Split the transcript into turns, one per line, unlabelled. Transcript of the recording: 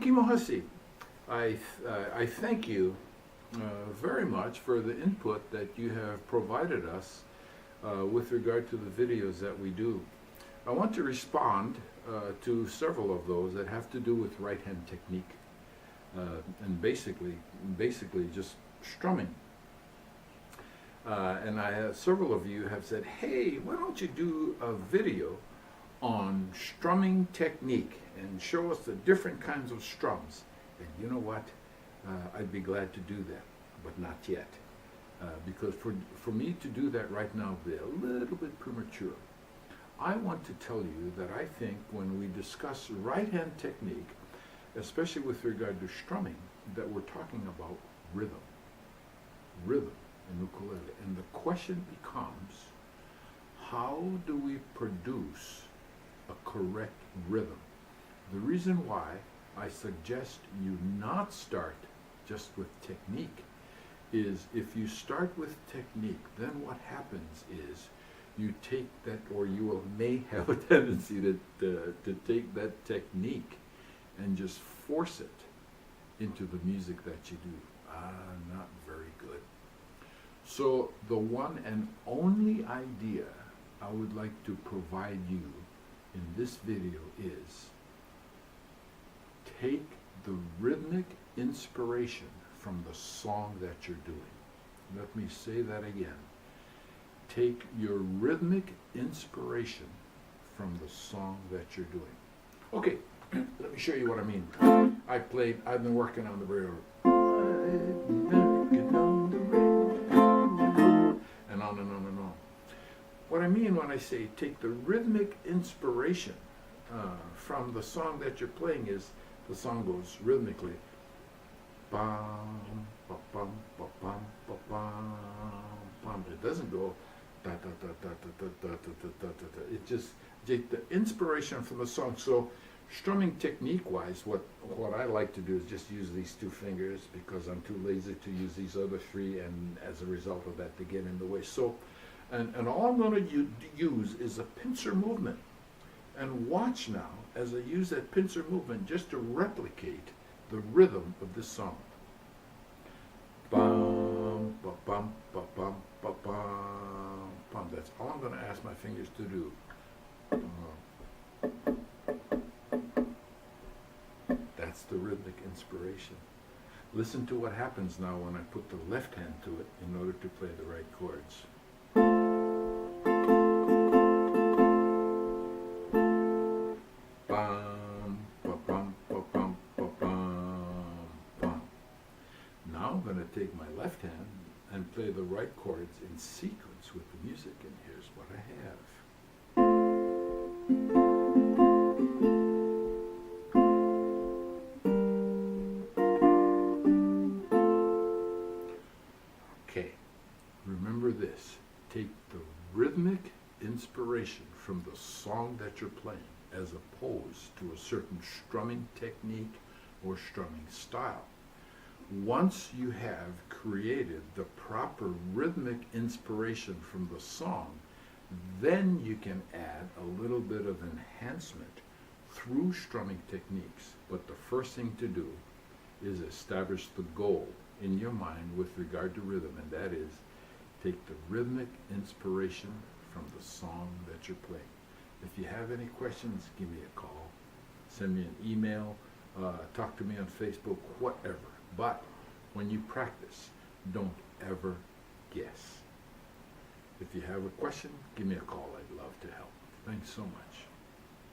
Kimo Hussey. I thank you very much for the input that you have provided us with regard to the videos that we do. I want to respond to several of those that have to do with right hand technique and basically just strumming. And several of you have said, hey, why don't you do a video on strumming technique and show us the different kinds of strums. And you know what? I'd be glad to do that, but not yet. Because for me to do that right now would be a little bit premature. I want to tell you that I think when we discuss right-hand technique, especially with regard to strumming, that we're talking about rhythm. Rhythm in ukulele. And the question becomes, how do we produce a correct rhythm? The reason why I suggest you not start just with technique is if you start with technique, then what happens is you take that, or you may have a tendency to take that technique and just force it into the music that you do. Not very good. So the one and only idea I would like to provide you in this video is take the rhythmic inspiration from the song that you're doing. Let me say that again. Take your rhythmic inspiration from the song that you're doing. Okay, let me show you what I mean. I've been working on the radio. And on and on and on. What I mean when I say take the rhythmic inspiration from the song that you're playing is the song goes rhythmically. Bum, ba, bum, ba, bum, ba, bum, bum. It doesn't go da da da da da da da da da da. It just take the inspiration from the song. So strumming technique wise, what I like to do is just use these two fingers because I'm too lazy to use these other three, and as a result of that they get in the way. So and all I'm going to use is a pincer movement. And watch now as I use that pincer movement just to replicate the rhythm of this song. Bum, ba, bum, ba, bum, ba, bum, bum. That's all I'm going to ask my fingers to do. That's the rhythmic inspiration. Listen to what happens now when I put the left hand to it in order to play the right chords. Now I'm going to take my left hand and play the right chords in sequence with the music, and here's what I have. Okay, remember this. Take the rhythmic inspiration from the song that you're playing as opposed to a certain strumming technique or strumming style. Once you have created the proper rhythmic inspiration from the song, then you can add a little bit of enhancement through strumming techniques. But the first thing to do is establish the goal in your mind with regard to rhythm, and that is take the rhythmic inspiration from the song that you're playing. If you have any questions, give me a call, send me an email, talk to me on Facebook, whatever. But when you practice, don't ever guess. If you have a question, give me a call. I'd love to help. Thanks so much.